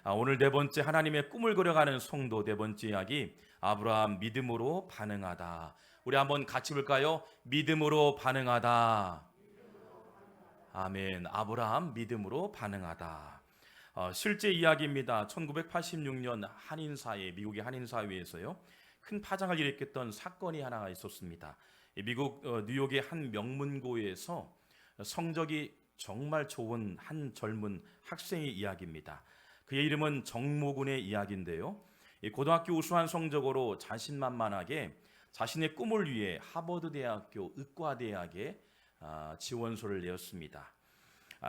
오늘 네 번째 하나님의 꿈을 그려가는 성도 네 번째 이야기, 아브라함 믿음으로 반응하다. 우리 한번 같이 볼까요? 믿음으로 반응하다. 아멘. 아브라함 믿음으로 반응하다. 실제 이야기입니다. 1986년 한인사회, 미국의 한인사회에서요, 큰 파장을 일으켰던 사건이 하나가 있었습니다. 미국 뉴욕의 한 명문고에서 성적이 정말 좋은 한 젊은 학생의 이야기입니다. 그의 이름은 정모군의 이야기인데요. 이 고등학교 우수한 성적으로 자신만만하게 자신의 꿈을 위해 하버드 대학교 의과대학에 지원서를 내었습니다.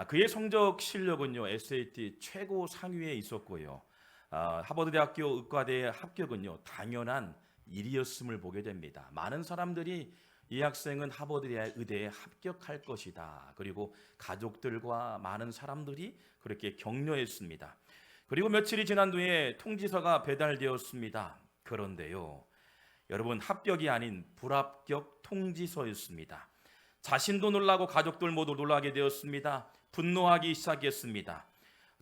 그의 성적 실력은요, SAT 최고 상위에 있었고요. 하버드 대학교 의과대 합격은요, 당연한 일이었음을 보게 됩니다. 많은 사람들이 이 학생은 하버드 의대에 합격할 것이다. 그리고 가족들과 많은 사람들이 그렇게 격려했습니다. 그리고 며칠이 지난 뒤에 통지서가 배달되었습니다. 그런데요, 여러분, 합격이 아닌 불합격 통지서였습니다. 자신도 놀라고 가족들 모두 놀라게 되었습니다. 분노하기 시작했습니다.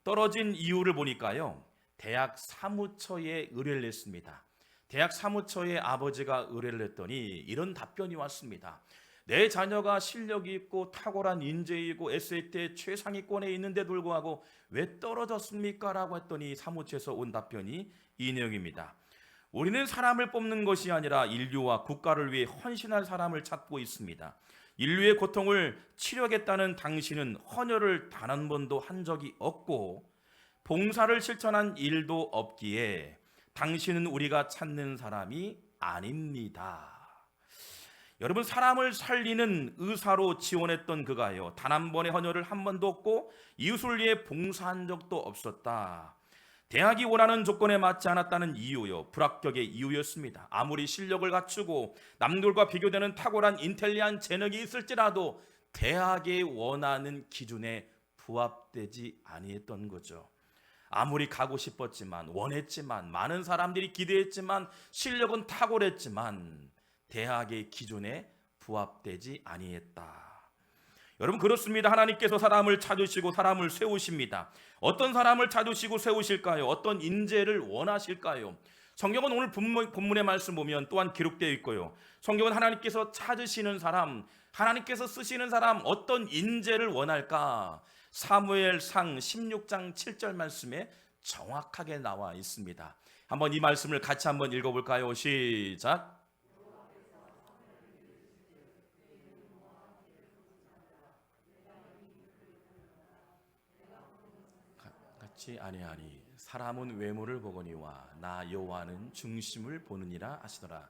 떨어진 이유를 보니까요, 대학 사무처에 의뢰를 했습니다. 대학 사무처에 아버지가 의뢰를 했더니 이런 답변이 왔습니다. 내 자녀가 실력이 있고 탁월한 인재이고 SAT 최상위권에 있는데 불구하고 왜 떨어졌습니까? 라고 했더니 사무처에서 온 답변이 이 내용입니다. 우리는 사람을 뽑는 것이 아니라 인류와 국가를 위해 헌신할 사람을 찾고 있습니다. 인류의 고통을 치료하겠다는 당신은 헌혈을 단 한 번도 한 적이 없고 봉사를 실천한 일도 없기에 당신은 우리가 찾는 사람이 아닙니다. 여러분, 사람을 살리는 의사로 지원했던 그가요, 단 한 번의 헌혈을 한 번도 없고 이웃을 위해 봉사한 적도 없었다. 대학이 원하는 조건에 맞지 않았다는 이유요, 불합격의 이유였습니다. 아무리 실력을 갖추고 남들과 비교되는 탁월한 인텔리한 재능이 있을지라도 대학이 원하는 기준에 부합되지 아니했던 거죠. 아무리 가고 싶었지만, 원했지만, 많은 사람들이 기대했지만, 실력은 탁월했지만 대학의 기준에 부합되지 아니했다. 여러분, 그렇습니다. 하나님께서 사람을 찾으시고 사람을 세우십니다. 어떤 사람을 찾으시고 세우실까요? 어떤 인재를 원하실까요? 성경은 오늘 본문의 말씀 보면 또한 기록되어 있고요. 성경은 하나님께서 찾으시는 사람, 하나님께서 쓰시는 사람, 어떤 인재를 원할까? 사무엘상 16장 7절 말씀에 정확하게 나와 있습니다. 한번 이 말씀을 같이 한번 읽어볼까요? 시작. 같이 아니하니 사람은 외모를 보거니와 나 여호와는 중심을 보느니라 하시더라.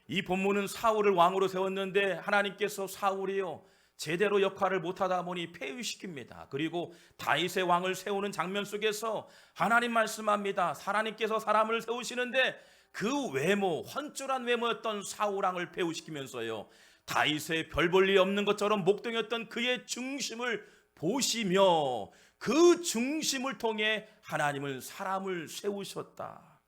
이 본문은 사울을 왕으로 세웠는데 하나님께서 사울이요, 제대로 역할을 못하다 보니 폐위시킵니다. 그리고 다윗의 왕을 세우는 장면 속에서 하나님 말씀합니다. 하나님께서 사람을 세우시는데 그 외모, 헌칠한 외모였던 사울 왕을 폐위시키면서요, 다윗의 별 볼 일 없는 것처럼 목동이었던 그의 중심을 보시며 그 중심을 통해 하나님은 사람을 세우셨다.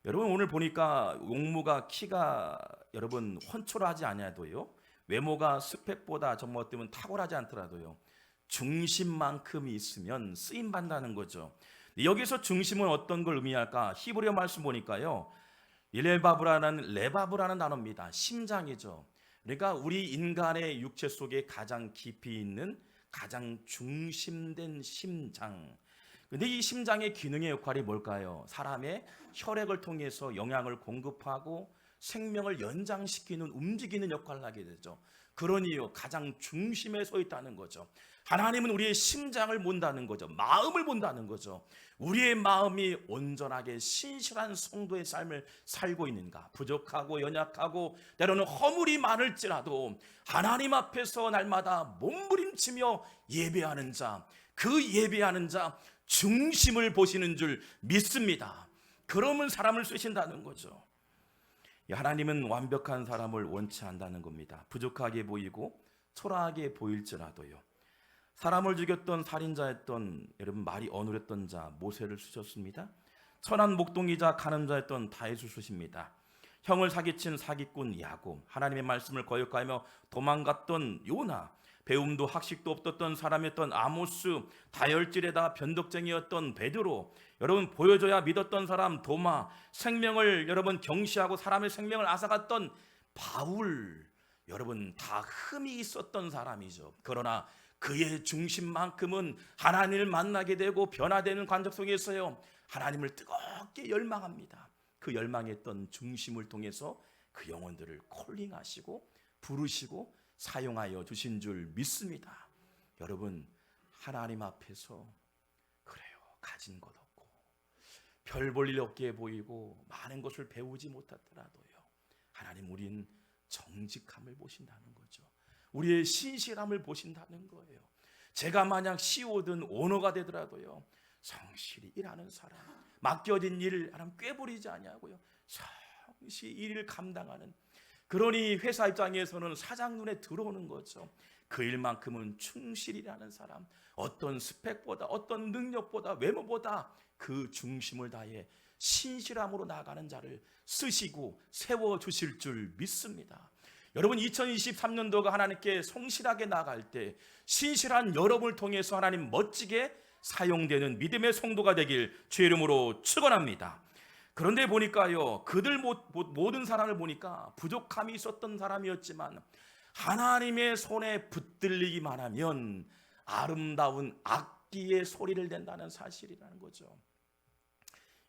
여러분, 오늘 보니까 용모가 키가 여러분 훤칠하지 아니하도요, 외모가 스펙보다 정말 어쩌면 탁월하지 않더라도요, 중심만큼이 있으면 쓰임 받는다는 거죠. 여기서 중심은 어떤 걸 의미할까? 히브리어 말씀 보니까요, 레바브라는 단어입니다. 심장이죠. 그러니까 우리 인간의 육체 속에 가장 깊이 있는 가장 중심된 심장. 근데 이 심장의 기능의 역할이 뭘까요? 사람의 혈액을 통해서 영양을 공급하고 생명을 연장시키는, 움직이는 역할을 하게 되죠. 그러니요, 가장 중심에 서 있다는 거죠. 하나님은 우리의 심장을 본다는 거죠. 마음을 본다는 거죠. 우리의 마음이 온전하게 신실한 성도의 삶을 살고 있는가? 부족하고 연약하고 때로는 허물이 많을지라도 하나님 앞에서 날마다 몸부림치며 예배하는 자, 그 예배하는 자 중심을 보시는 줄 믿습니다. 그러면 사람을 쓰신다는 거죠. 하나님은 완벽한 사람을 원치 않는다는 겁니다. 부족하게 보이고 초라하게 보일지라도요. 사람을 죽였던 살인자였던, 여러분, 말이 어눌했던 자 모세를 쓰셨습니다. 천한 목동이자 간음자였던 다윗을 쓰십니다. 형을 사기친 사기꾼 야곱, 하나님의 말씀을 거역하며 도망갔던 요나, 배움도 학식도 없었던 사람이었던 아모스, 다혈질에다 변덕쟁이였던 베드로, 여러분 보여줘야 믿었던 사람 도마, 생명을 여러분 경시하고 사람의 생명을 앗아갔던 바울, 여러분 다 흠이 있었던 사람이죠. 그러나 그의 중심만큼은 하나님을 만나게 되고 변화되는 관적 속에서요, 하나님을 뜨겁게 열망합니다. 그 열망했던 중심을 통해서 그 영혼들을 콜링하시고 부르시고 사용하여 주신 줄 믿습니다. 여러분, 하나님 앞에서 그래요, 가진 것 없고 별 볼 일 없게 보이고 많은 것을 배우지 못하더라도요, 하나님 우린 정직함을 보신다는 거죠. 우리의 신실함을 보신다는 거예요. 제가 만약 CEO든 오너가 되더라도요, 성실히 일하는 사람, 맡겨진 일을 하나님 꾀부리지 아니하고요, 성실히 일을 감당하는, 그러니 회사 입장에서는 사장 눈에 들어오는 거죠. 그 일만큼은 충실히 일하는 사람, 어떤 스펙보다 어떤 능력보다 외모보다 그 중심을 다해 신실함으로 나아가는 자를 쓰시고 세워주실 줄 믿습니다. 여러분, 2023년도가 하나님께 성실하게 나아갈 때 신실한 여러분을 통해서 하나님 멋지게 사용되는 믿음의 성도가 되길 주의 이름으로 축원합니다. 그런데 보니까요, 그들 모든 사람을 보니까 부족함이 있었던 사람이었지만 하나님의 손에 붙들리기만 하면 아름다운 악기의 소리를 낸다는 사실이라는 거죠.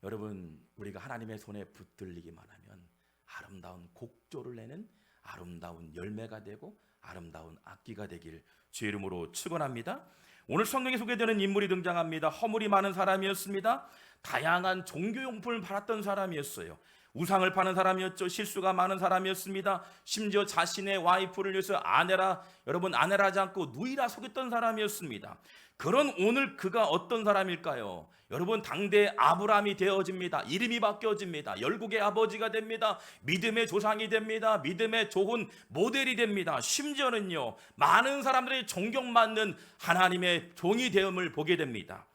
여러분, 우리가 하나님의 손에 붙들리기만 하면 아름다운 곡조를 내는 아름다운 열매가 되고 아름다운 악기가 되길 주의 이름으로 축원합니다. 오늘 성경에 소개되는 인물이 등장합니다. 허물이 많은 사람이었습니다. 다양한 종교용품을 팔았던 사람이었어요. 우상을 파는 사람이었죠. 실수가 많은 사람이었습니다. 심지어 자신의 와이프를 위해서 아내라 하지 않고 누이라 속였던 사람이었습니다. 그런 오늘 그가 어떤 사람일까요? 여러분, 당대 아브라함이 되어집니다. 이름이 바뀌어집니다. 열국의 아버지가 됩니다. 믿음의 조상이 됩니다. 믿음의 좋은 모델이 됩니다. 심지어는요, 많은 사람들이 존경받는 하나님의 종이 되음을 보게 됩니다.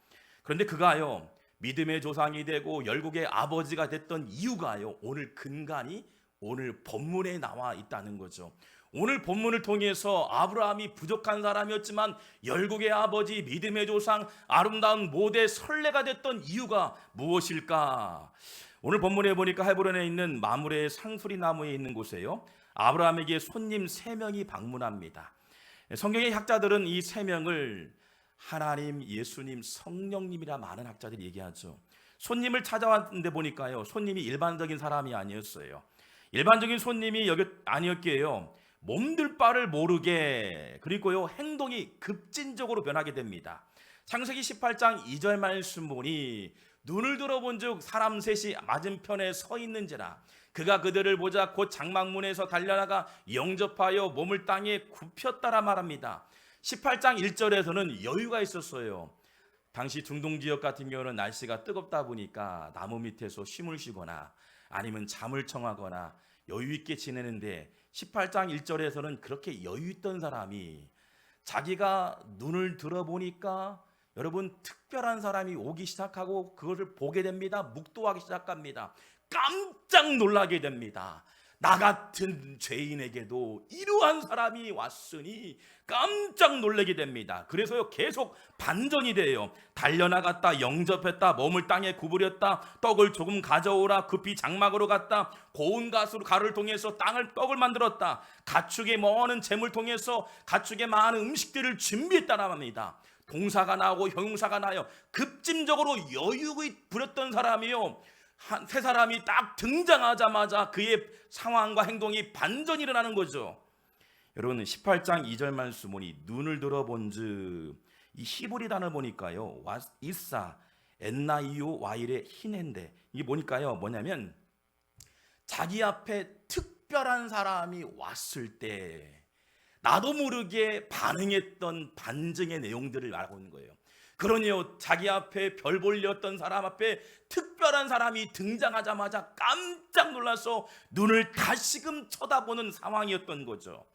그런데 그가요, 믿음의 조상이 되고 열국의 아버지가 됐던 이유가요, 오늘 근간이 오늘 본문에 나와 있다는 거죠. 오늘 본문을 통해서 아브라함이 부족한 사람이었지만 열국의 아버지, 믿음의 조상, 아름다운 모델 선례가 됐던 이유가 무엇일까? 오늘 본문에 보니까 헤브론에 있는 마므레의 상수리 나무에 있는 곳에요, 아브라함에게 손님 3명이 방문합니다. 성경의 학자들은 이 3명을 하나님, 예수님, 성령님이라 많은 학자들이 얘기하죠. 손님을 찾아왔는데 보니까요, 손님이 일반적인 사람이 아니었어요. 일반적인 손님이 아니었기에요, 몸둘 바를 모르게, 그리고요, 행동이 급진적으로 변하게 됩니다. 창세기 18장 2절 말씀 보니 눈을 들어본 즉 사람 셋이 맞은편에 서 있는지라 그가 그들을 보자 곧 장막문에서 달려나가 영접하여 몸을 땅에 굽혔다라 말합니다. 18장 1절에서는 여유가 있었어요. 당시 중동 지역 같은 경우는 날씨가 뜨겁다 보니까 나무 밑에서 쉼을 쉬거나 아니면 잠을 청하거나 여유 있게 지내는데 18장 1절에서는 그렇게 여유 있던 사람이 자기가 눈을 들어보니까 여러분 특별한 사람이 오기 시작하고 그것을 보게 됩니다. 묵도하기 시작합니다. 깜짝 놀라게 됩니다. 나 같은 죄인에게도 이러한 사람이 왔으니 깜짝 놀라게 됩니다. 그래서요, 계속 반전이 돼요. 달려나갔다, 영접했다, 몸을 땅에 구부렸다, 떡을 조금 가져오라, 급히 장막으로 갔다, 고운 가루를 통해서 떡을 만들었다, 가축의 많은 잼을 통해서 가축의 많은 음식들을 준비했다라 합니다. 동사가 나오고 형용사가 나요. 급진적으로 여유가 부렸던 사람이요, 세 사람이 딱 등장하자마자 그의 상황과 행동이 반전이 일어나는 거죠. 여러분, 18장 2절 말씀 보니 눈을 들어본즉, 이 히브리 단어 보니까요, 이사 엔나이오 와일의 흰인데, 이게 뭐냐면 자기 앞에 특별한 사람이 왔을 때 나도 모르게 반응했던 반증의 내용들을 말하고 있는 거예요. 그러니요, 자기 앞에 별 볼렸던 사람 앞에 특별한 사람이 등장하자마자 깜짝 놀라서 눈을 다시금 쳐다보는 상황이었던 거죠.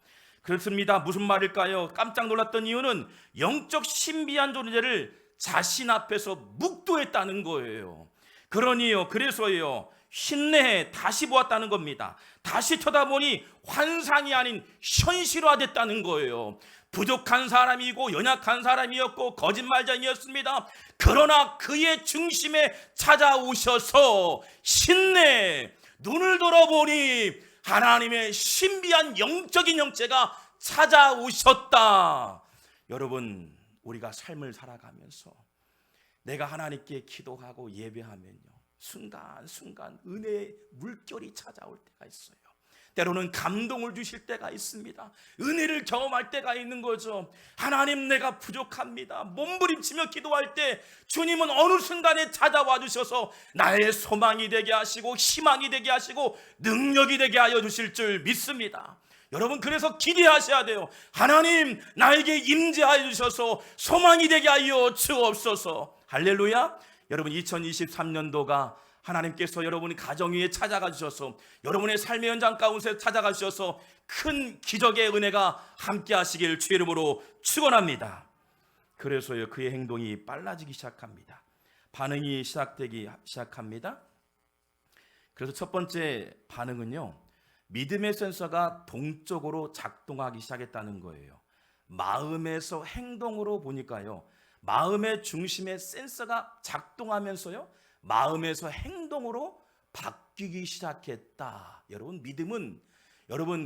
그렇습니다. 무슨 말일까요? 깜짝 놀랐던 이유는 영적 신비한 존재를 자신 앞에서 묵도했다는 거예요. 그러니요, 그래서요, 신내에 다시 보았다는 겁니다. 다시 쳐다보니 환상이 아닌 현실화됐다는 거예요. 부족한 사람이고 연약한 사람이었고 거짓말쟁이였습니다. 그러나 그의 중심에 찾아오셔서 신내 눈을 들어보니 하나님의 신비한 영적인 형체가 찾아오셨다. 여러분, 우리가 삶을 살아가면서 내가 하나님께 기도하고 예배하면요, 순간순간 은혜의 물결이 찾아올 때가 있어요. 때로는 감동을 주실 때가 있습니다. 은혜를 경험할 때가 있는 거죠. 하나님, 내가 부족합니다. 몸부림치며 기도할 때 주님은 어느 순간에 찾아와 주셔서 나의 소망이 되게 하시고 희망이 되게 하시고 능력이 되게 하여 주실 줄 믿습니다. 여러분, 그래서 기대하셔야 돼요. 하나님, 나에게 임재하여 주셔서 소망이 되게 하여 주옵소서. 할렐루야. 여러분, 2023년도가 하나님께서 여러분 가정 위에 찾아가 주셔서 여러분의 삶의 현장 가운데 찾아가 주셔서 큰 기적의 은혜가 함께 하시길 주의 이름으로 축원합니다. 그래서요, 그의 행동이 빨라지기 시작합니다. 반응이 시작되기 시작합니다. 그래서 첫 번째 반응은요, 믿음의 센서가 동적으로 작동하기 시작했다는 거예요. 마음에서 행동으로 보니까요, 마음의 중심에 센서가 작동하면서요, 마음에서 행동으로 바뀌기 시작했다. 여러분,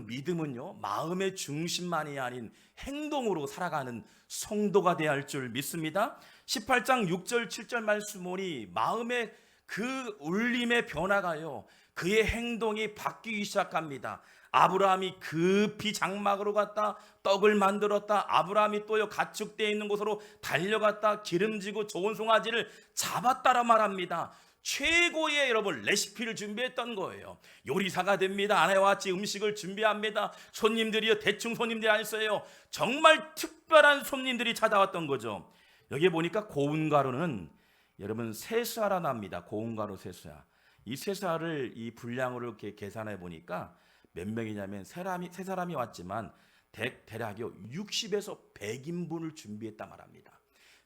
믿음은요, 마음의 중심만이 아닌 행동으로 살아가는 성도가 되어야 할 줄 믿습니다. 18장 6절 7절 말씀 보니 마음의 그 울림의 변화가요, 그의 행동이 바뀌기 시작합니다. 아브라함이 급히 장막으로 갔다 떡을 만들었다. 아브라함이 또요 가축되어 있는 곳으로 달려갔다 기름지고 좋은 송아지를 잡았다라 말합니다. 최고의 여러분 레시피를 준비했던 거예요. 요리사가 됩니다. 아내와 같이 음식을 준비합니다. 손님들이요, 대충 손님들이 아니었어요. 정말 특별한 손님들이 찾아왔던 거죠. 여기 보니까 고운가루는 여러분 세수하라 납니다. 고운가루 세수야. 이 세수를 이 분량으로 이렇게 계산해 보니까 몇 명이냐면 세 사람이 왔지만 대략요 60에서 100인분을 준비했다 말합니다.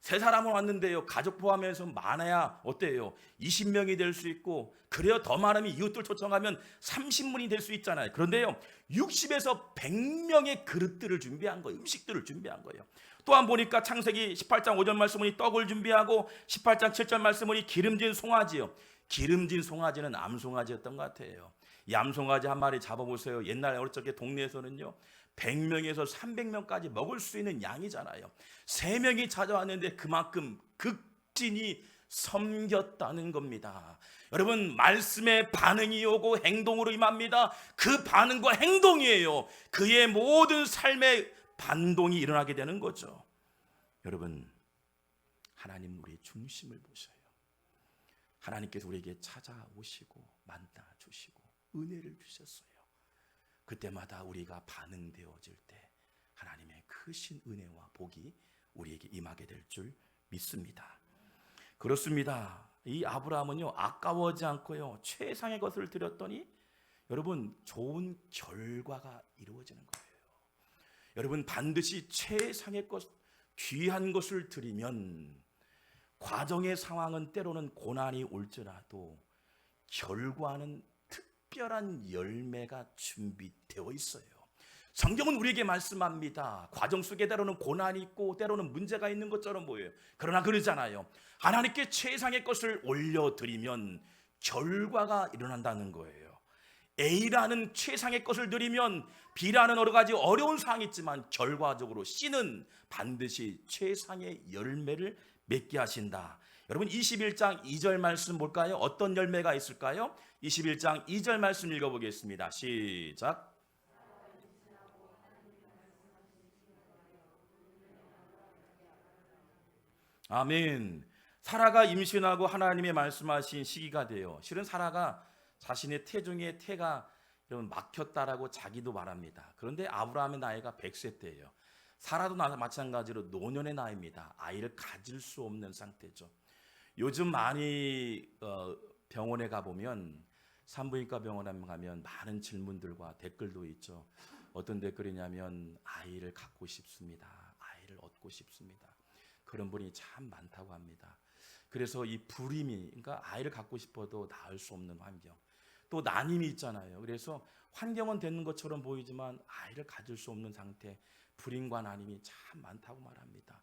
세 사람은 왔는데요, 가족 포함해서 많아야 어때요? 20명이 될 수 있고, 그래야 더 많으면 이웃들 초청하면 30분이 될 수 있잖아요. 그런데요, 60에서 100명의 그릇들을 준비한 거예요. 음식들을 준비한 거예요. 또한 보니까 창세기 18장 5절 말씀은 떡을 준비하고 18장 7절 말씀은 기름진 송아지요. 기름진 송아지는 암송아지였던 것 같아요. 이 암송아지 한 마리 잡아보세요. 옛날에 어릴 적에 동네에서는요 100명에서 300명까지 먹을 수 있는 양이잖아요. 3명이 찾아왔는데 그만큼 극진히 섬겼다는 겁니다. 여러분, 말씀에 반응이 오고 행동으로 임합니다. 그 반응과 행동이에요, 그의 모든 삶의 반동이 일어나게 되는 거죠. 여러분, 하나님 우리의 중심을 보셔요. 하나님께서 우리에게 찾아오시고 만나주시고 은혜를 주셨어요. 그때마다 우리가 반응되어질 때 하나님의 크신 은혜와 복이 우리에게 임하게 될 줄 믿습니다. 그렇습니다. 이 아브라함은요 아까워하지 않고요 최상의 것을 드렸더니 여러분 좋은 결과가 이루어지는 거예요. 여러분, 반드시 최상의 것, 귀한 것을 드리면 과정의 상황은 때로는 고난이 올지라도 결과는 특별한 열매가 준비되어 있어요. 성경은 우리에게 말씀합니다. 과정 속에 때로는 고난이 있고 때로는 문제가 있는 것처럼 보여요. 그러나 그러잖아요. 하나님께 최상의 것을 올려드리면 결과가 일어난다는 거예요. A라는 최상의 것을 드리면 B라는 여러 가지 어려운 상황이 있지만 결과적으로 C는 반드시 최상의 열매를 맺게 하신다. 여러분, 21장 2절 말씀 볼까요? 어떤 열매가 있을까요? 21장 2절 말씀 읽어보겠습니다. 시작. 아멘. 사라가 임신하고 하나님의 말씀하신 시기가 돼요. 실은 사라가 자신의 태중의 태가 여러분 막혔다라고 자기도 말합니다. 그런데 아브라함의 나이가 100세 때예요. 사라도 마찬가지로 노년의 나이입니다. 아이를 가질 수 없는 상태죠. 요즘 많이 병원에 가보면 산부인과 병원에 가면 많은 질문들과 댓글도 있죠. 어떤 댓글이냐면 아이를 갖고 싶습니다. 아이를 얻고 싶습니다. 그런 분이 참 많다고 합니다. 그래서 이 불임이, 그러니까 아이를 갖고 싶어도 낳을 수 없는 환경, 또 난임이 있잖아요. 그래서 환경은 되는 것처럼 보이지만 아이를 가질 수 없는 상태, 불임과 난임이 참 많다고 말합니다.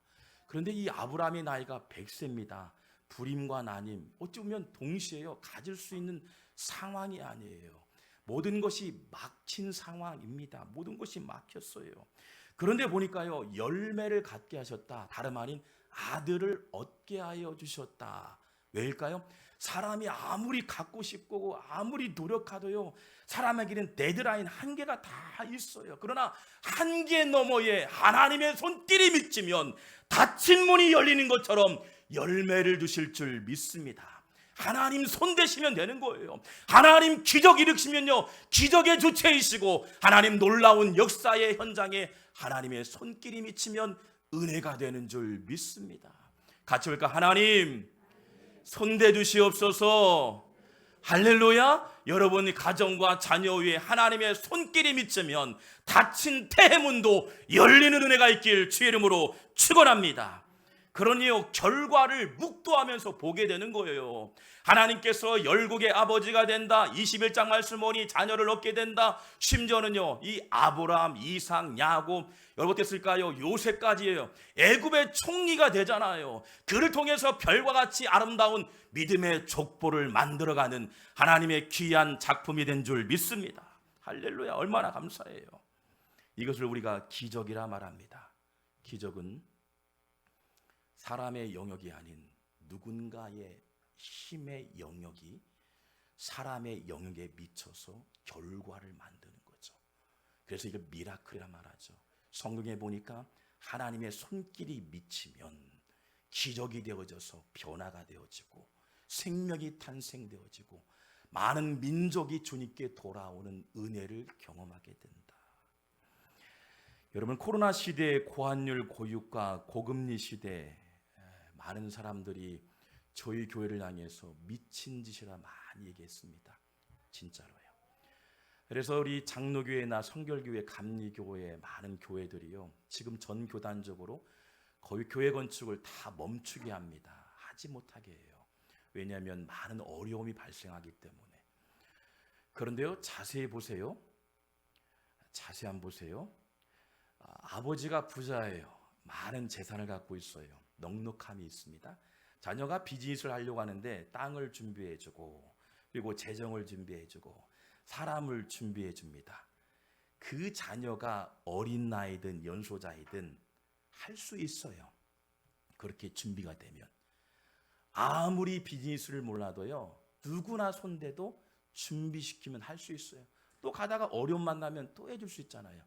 그런데 이 아브라함의 나이가 100세입니다. 불임과 난임 어찌 보면 동시에요 가질 수 있는 상황이 아니에요. 모든 것이 막힌 상황입니다. 모든 것이 막혔어요. 그런데 보니까요 열매를 갖게 하셨다. 다름 아닌 아들을 얻게 하여 주셨다. 왜일까요? 사람이 아무리 갖고 싶고 아무리 노력하도요 사람에게는 데드라인 한계가 다 있어요. 그러나 한계 너머에 하나님의 손길이 미치면 닫힌 문이 열리는 것처럼 열매를 주실 줄 믿습니다. 하나님 손 대시면 되는 거예요. 하나님 기적 일으키면요 기적의 주체이시고 하나님 놀라운 역사의 현장에 하나님의 손길이 미치면 은혜가 되는 줄 믿습니다. 같이 볼까? 하나님 손대 주시옵소서. 할렐루야. 여러분의 가정과 자녀 위에 하나님의 손길이 미치면 닫힌 태해문도 열리는 은혜가 있길 주의 이름으로 축원합니다. 그러니요 결과를 묵도하면서 보게 되는 거예요. 하나님께서 열국의 아버지가 된다. 21장 말씀 보니 자녀를 얻게 된다. 심지어는요 이 아브라함, 이삭, 야곱 여러분 어땠을까요? 요셉까지예요. 애굽의 총리가 되잖아요. 그를 통해서 별과 같이 아름다운 믿음의 족보를 만들어가는 하나님의 귀한 작품이 된 줄 믿습니다. 할렐루야. 얼마나 감사해요. 이것을 우리가 기적이라 말합니다. 기적은 사람의 영역이 아닌 누군가의 힘의 영역이 사람의 영역에 미쳐서 결과를 만드는 거죠. 그래서 이걸 미라클이라 말하죠. 성경에 보니까 하나님의 손길이 미치면 기적이 되어져서 변화가 되어지고 생명이 탄생되어지고 많은 민족이 주님께 돌아오는 은혜를 경험하게 된다. 여러분 코로나 시대의 고환율 고유가 고금리 시대에 많은 사람들이 저희 교회를 향해서 미친 짓이라 많이 얘기했습니다. 진짜로요. 그래서 우리 장로교회나 성결교회, 감리교회 많은 교회들이요 지금 전 교단적으로 거의 교회 건축을 다 멈추게 합니다. 하지 못하게 해요. 왜냐하면 많은 어려움이 발생하기 때문에. 그런데요 자세히 보세요. 자세히 한번 보세요. 아버지가 부자예요. 많은 재산을 갖고 있어요. 넉넉함이 있습니다. 자녀가 비즈니스를 하려고 하는데 땅을 준비해주고 그리고 재정을 준비해주고 사람을 준비해줍니다. 그 자녀가 어린 나이든 연소자이든 할 수 있어요. 그렇게 준비가 되면. 아무리 비즈니스를 몰라도요 누구나 손대도 준비시키면 할 수 있어요. 또 가다가 어려움 만나면 또 해줄 수 있잖아요.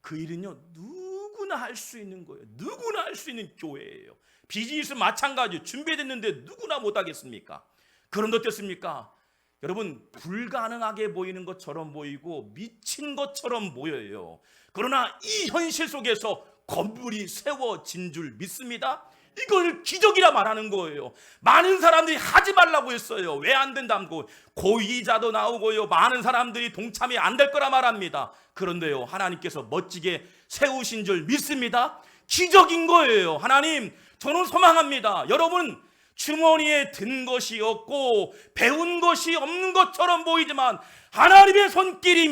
그 일은요 누구나 할 수 있는 거예요. 누구나 할 수 있는 교회예요. 비즈니스 마찬가지 준비됐는데 누구나 못하겠습니까? 그런데 어떻습니까? 여러분 불가능하게 보이는 것처럼 보이고 미친 것처럼 보여요. 그러나 이 현실 속에서 건물이 세워진 줄 믿습니다. 이걸 기적이라 말하는 거예요. 많은 사람들이 하지 말라고 했어요. 왜 안 된다고 고의자도 나오고요 많은 사람들이 동참이 안 될 거라 말합니다. 그런데요 하나님께서 멋지게 세우신 줄 믿습니다. 기적인 거예요. 하나님 저는 소망합니다. 여러분 주머니에 든 것이 없고 배운 것이 없는 것처럼 보이지만 하나님의 손길이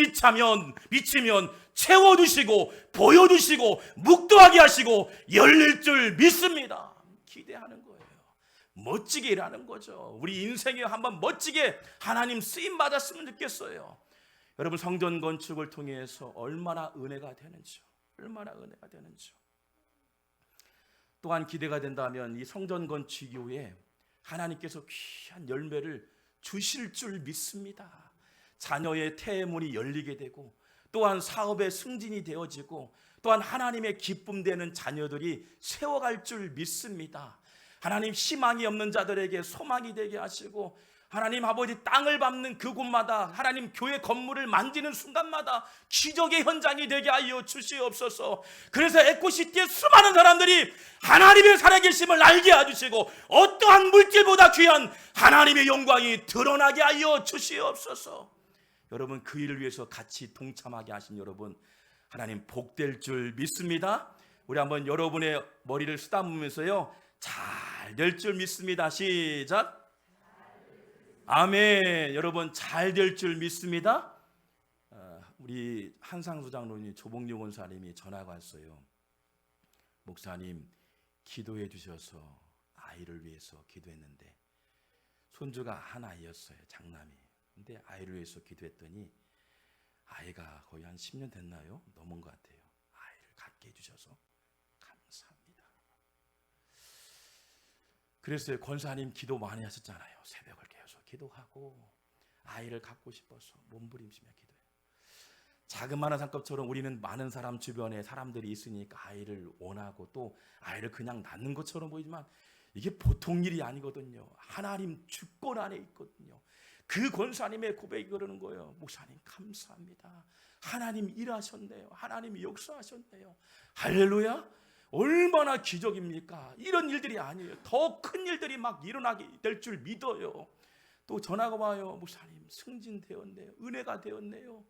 미치면 채워주시고 보여주시고 묵도하게 하시고 열릴 줄 믿습니다. 기대하는 거예요. 멋지게 일하는 거죠. 우리 인생에 한번 멋지게 하나님 쓰임 받았으면 좋겠어요. 여러분 성전 건축을 통해서 얼마나 은혜가 되는지요. 얼마나 은혜가 되는지요. 또한 기대가 된다면 이 성전 건축 이후에 하나님께서 귀한 열매를 주실 줄 믿습니다. 자녀의 태문이 열리게 되고 또한 사업의 승진이 되어지고 또한 하나님의 기쁨 되는 자녀들이 세워갈 줄 믿습니다. 하나님 희망이 없는 자들에게 소망이 되게 하시고 하나님 아버지 땅을 밟는 그곳마다 하나님 교회 건물을 만지는 순간마다 기적의 현장이 되게 하여 주시옵소서. 그래서 에코시티의 수많은 사람들이 하나님의 살아계심을 알게 해주시고 어떠한 물질보다 귀한 하나님의 영광이 드러나게 하여 주시옵소서. 여러분 그 일을 위해서 같이 동참하게 하신 여러분 하나님 복될 줄 믿습니다. 우리 한번 여러분의 머리를 쓰다보면서요 잘 될 줄 믿습니다. 시작. 아멘. 여러분 잘 될 줄 믿습니다. 우리 한상수 장로님, 조봉룡 원사님이 전화가 왔어요. 목사님 기도해 주셔서 아이를 위해서 기도했는데 손주가 한 아이였어요. 장남이. 근데 아이를 위해서 기도했더니 아이가 거의 한 10년 됐나요? 넘은 것 같아요. 아이를 갖게 해주셔서 감사합니다. 그랬어요. 권사님 기도 많이 하셨잖아요. 새벽을 깨워서 기도하고 아이를 갖고 싶어서 몸부림치며 기도해요. 자그마한 상급처럼 우리는 많은 사람 주변에 사람들이 있으니까 아이를 원하고 또 아이를 그냥 낳는 것처럼 보이지만 이게 보통 일이 아니거든요. 하나님 주권 안에 있거든요. 그 권사님의 고백이 그러는 거예요. 목사님 감사합니다. 하나님 일하셨네요. 하나님이 역사하셨네요. 할렐루야. 얼마나 기적입니까? 이런 일들이 아니에요. 더 큰 일들이 막 일어나게 될 줄 믿어요. 또 전화가 와요. 목사님 승진되었네요. 은혜가 되었네요.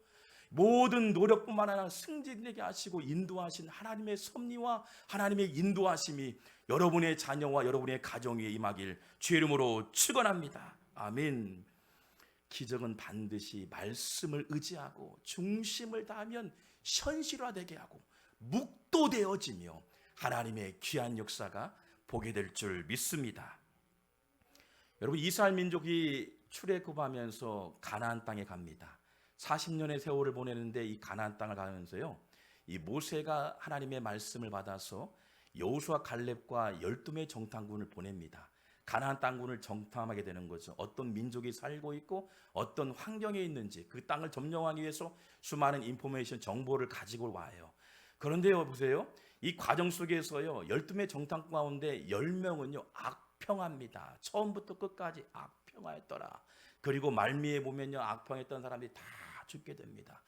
모든 노력뿐만 아니라 승진되게 하시고 인도하신 하나님의 섭리와 하나님의 인도하심이 여러분의 자녀와 여러분의 가정 위에 임하길 주의 이름으로 축원합니다. 아멘. 기적은 반드시 말씀을 의지하고 중심을 다하면 현실화되게 하고 묵도되어지며 하나님의 귀한 역사가 보게 될 줄 믿습니다. 여러분 이스라엘 민족이 출애굽하면서 가나안 땅에 갑니다. 40년의 세월을 보내는데 이 가나안 땅을 가면서요, 이 모세가 하나님의 말씀을 받아서 여호수아 갈렙과 12명의 정탐꾼을 보냅니다. 가나안 땅군을 정탐하게 되는 거죠. 어떤 민족이 살고 있고 어떤 환경에 있는지 그 땅을 점령하기 위해서 수많은 인포메이션 정보를 가지고 와요. 그런데요 보세요, 이 과정 속에서요 12명의 정탐꾼 가운데 10명은요 악평합니다. 처음부터 끝까지 악평하였더라. 그리고 말미에 보면요 악평했던 사람들이 다 죽게 됩니다.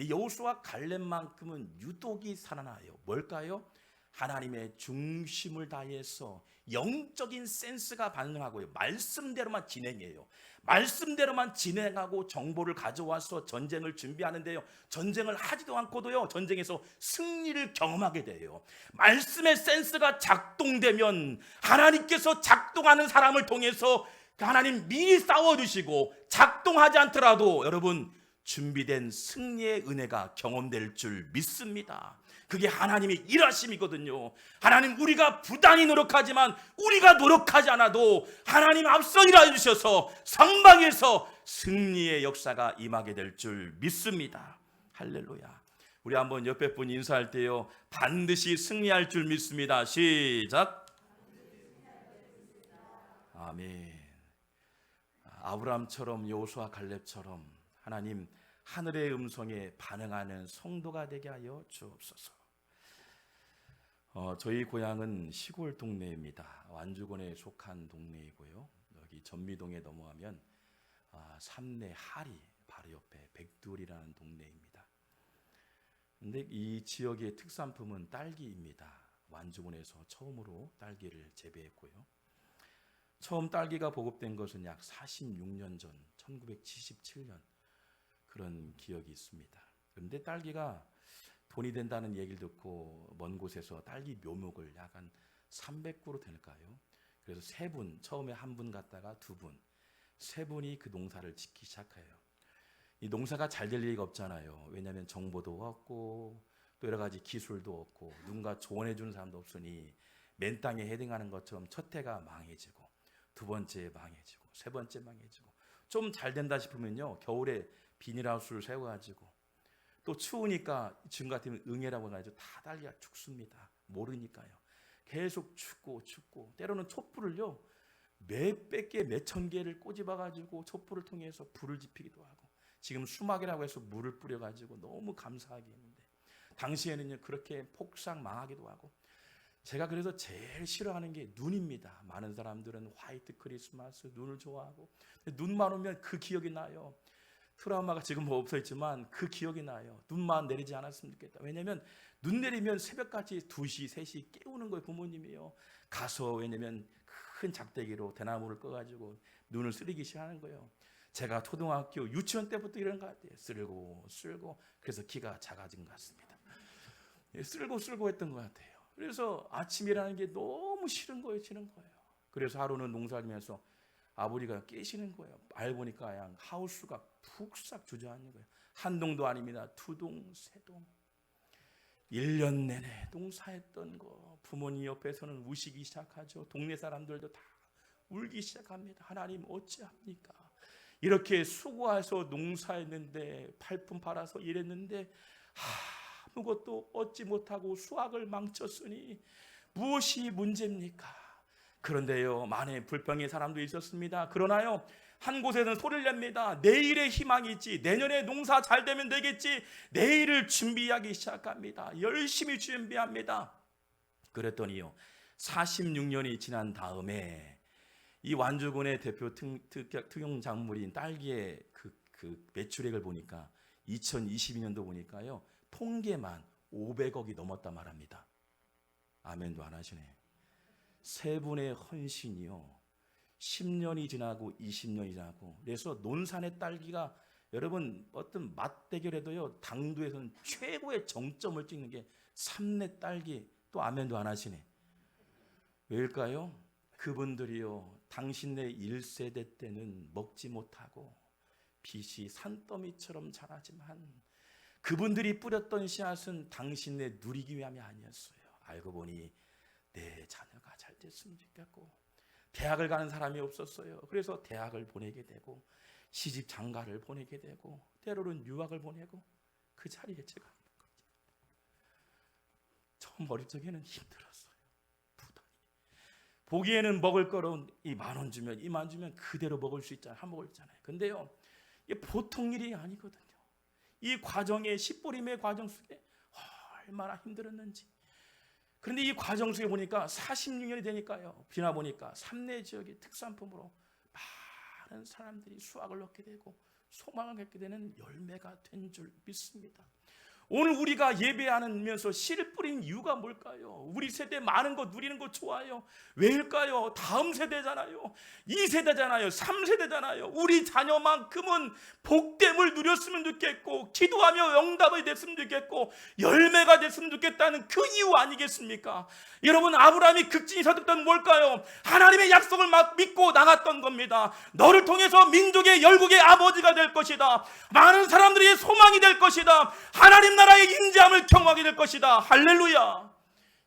여호수아 갈렙만큼은 유독이 살아나요. 뭘까요? 하나님의 중심을 다해서 영적인 센스가 반응하고요. 말씀대로만 진행해요. 말씀대로만 진행하고 정보를 가져와서 전쟁을 준비하는데요. 전쟁을 하지도 않고도요. 전쟁에서 승리를 경험하게 돼요. 말씀의 센스가 작동되면 하나님께서 작동하는 사람을 통해서 하나님 미리 싸워주시고 작동하지 않더라도 여러분 준비된 승리의 은혜가 경험될 줄 믿습니다. 그게 하나님의 일하심이거든요. 하나님 우리가 부단히 노력하지만 우리가 노력하지 않아도 하나님 앞서 일하여 주셔서 상방에서 승리의 역사가 임하게 될 줄 믿습니다. 할렐루야. 우리 한번 옆에 분 인사할 때요 반드시 승리할 줄 믿습니다. 시작. 아멘. 아브라함처럼 여호수아 갈렙처럼 하나님 하늘의 음성에 반응하는 성도가 되게 하여 주옵소서. 저희 고향은 시골 동네입니다. 완주군에 속한 동네이고요. 여기 전미동에 넘어가면 삼내 하리 바로 옆에 백두리라는 동네입니다. 근데 이 지역의 특산품은 딸기입니다. 완주군에서 처음으로 딸기를 재배했고요. 처음 딸기가 보급된 것은 약 46년 전 1977년 그런 기억이 있습니다. 그런데 딸기가 돈이 된다는 얘기를 듣고 먼 곳에서 딸기 묘목을 약 한 300그루 될까요? 그래서 세 분, 처음에 한 분 갔다가 두 분, 세 분이 그 농사를 짓기 시작해요. 이 농사가 잘 될 리가 없잖아요. 왜냐하면 정보도 없고 또 여러 가지 기술도 없고 누군가 조언해 주는 사람도 없으니 맨 땅에 헤딩하는 것처럼 첫 해가 망해지고 두 번째 망해지고 세 번째 망해지고 좀 잘 된다 싶으면요 겨울에 비닐하우스를 세워가지고 또 추우니까 지금 같으면 응애라고 해가지고 다 달려 죽습니다. 모르니까요. 계속 춥고 때로는 촛불을요 몇백 개, 몇천 개를 꼬집어가지고 촛불을 통해서 불을 지피기도 하고 지금 수막이라고 해서 물을 뿌려가지고 너무 감사하게 했는데 당시에는요 그렇게 폭삭 망하기도 하고 제가 그래서 제일 싫어하는 게 눈입니다. 많은 사람들은 화이트 크리스마스 눈을 좋아하고 눈만 오면 그 기억이 나요. 트라우마가 지금 뭐 없어있지만 그 기억이 나요. 눈만 내리지 않았으면 좋겠다. 왜냐하면 눈 내리면 새벽까지 2시, 3시 깨우는 거예요. 부모님이요. 가서 왜냐하면 큰 작대기로 대나무를 꺼가지고 눈을 쓰리기 시작하는 거예요. 제가 초등학교 유치원 때부터 이런 것 같아요. 쓸고 그래서 키가 작아진 것 같습니다. 쓸고 했던 것 같아요. 그래서 아침이라는 게 너무 싫은 거예요. 그래서 하루는 농사하면서 아버지가 깨시는 거예요. 알고 보니까 그냥 하우스가 푹 싹 주저앉는 거예요. 한 동도 아닙니다. 두 동, 세 동. 1년 내내 농사했던 거 부모님 옆에서는 우시기 시작하죠. 동네 사람들도 다 울기 시작합니다. 하나님 어찌합니까? 이렇게 수고해서 농사했는데 팔품 팔아서 일했는데 아무것도 얻지 못하고 수확을 망쳤으니 무엇이 문제입니까? 그런데요, 많은 불평의 사람도 있었습니다. 그러나요, 한 곳에서는 소리를 냅니다. 내일의 희망이 있지, 내년에 농사 잘 되면 되겠지, 내일을 준비하기 시작합니다. 열심히 준비합니다. 그랬더니요, 46년이 지난 다음에 이 완주군의 대표 특용작물인 딸기의 그 매출액을 보니까 2022년도 보니까요, 통계만 500억이 넘었다 말합니다. 아멘도 안 하시네. 세 분의 헌신이요, 10년이 지나고 20년이 지나고, 그래서 논산의 딸기가 여러분 어떤 맛대결에도요, 당도에서는 최고의 정점을 찍는 게 삼내 딸기. 또 아멘도 안 하시네. 왜일까요? 그분들이요, 당신네 1세대 때는 먹지 못하고 빛이 산더미처럼 자라지만 그분들이 뿌렸던 씨앗은 당신네 누리기 위함이 아니었어요. 알고 보니 내 자녀가 잘 됐으면 좋겠고, 대학을 가는 사람이 없었어요. 그래서 대학을 보내게 되고, 시집 장가를 보내게 되고, 때로는 유학을 보내고, 그 자리에 제가 있는 거죠. 처음 어릴 적에는 힘들었어요. 부담이. 보기에는 먹을 거로 이 10,000원 주면, 20,000원 주면 그대로 먹을 수 있잖아요. 한 먹을 있잖아요. 근데요, 이게 보통 일이 아니거든요. 이 과정에, 씨뿌림의 과정 속에 얼마나 힘들었는지. 그런데 이 과정 속에 보니까 46년이 되니까요, 비나 보니까 삼내 지역의 특산품으로 많은 사람들이 수확을 얻게 되고 소망을 갖게 되는 열매가 된 줄 믿습니다. 오늘 우리가 예배하면서 씨를 뿌린 이유가 뭘까요? 우리 세대 많은 거 누리는 거 좋아요. 왜일까요? 다음 세대잖아요. 2세대잖아요. 3세대잖아요. 우리 자녀만큼은 복됨을 누렸으면 좋겠고, 기도하며 응답이 됐으면 좋겠고, 열매가 됐으면 좋겠다는 그 이유 아니겠습니까? 여러분, 아브라함이 극진히 서득던 뭘까요? 하나님의 약속을 믿고 나갔던 겁니다. 너를 통해서 민족의 열국의 아버지가 될 것이다. 많은 사람들의 소망이 될 것이다. 하나님 나라의 인자함을 경험하게 될 것이다. 할렐루야.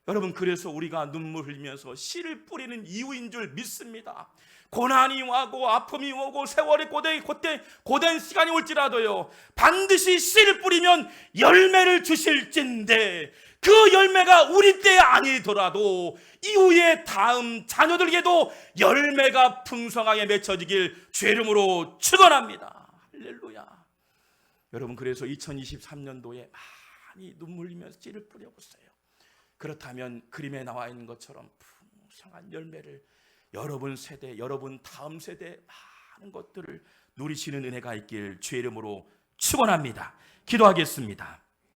여러분, 그래서 우리가 눈물 흘리면서 씨를 뿌리는 이유인 줄 믿습니다. 고난이 오고 아픔이 오고 세월이 고된 시간이 올지라도요, 반드시 씨를 뿌리면 열매를 주실진데, 그 열매가 우리 때 아니더라도 이후에 다음 자녀들에게도 열매가 풍성하게 맺혀지길 주의 이름으로 축원합니다. 할렐루야. 여러분, 그래서 2023년도에 많이 눈물 흘리면서 씨를 뿌려보세요. 그렇다면 그림에 나와 있는 것처럼 풍성한 열매를 여러분 세대, 여러분 다음 세대 많은 것들을 누리시는 은혜가 있길 주의 이름으로 축원합니다. 기도하겠습니다.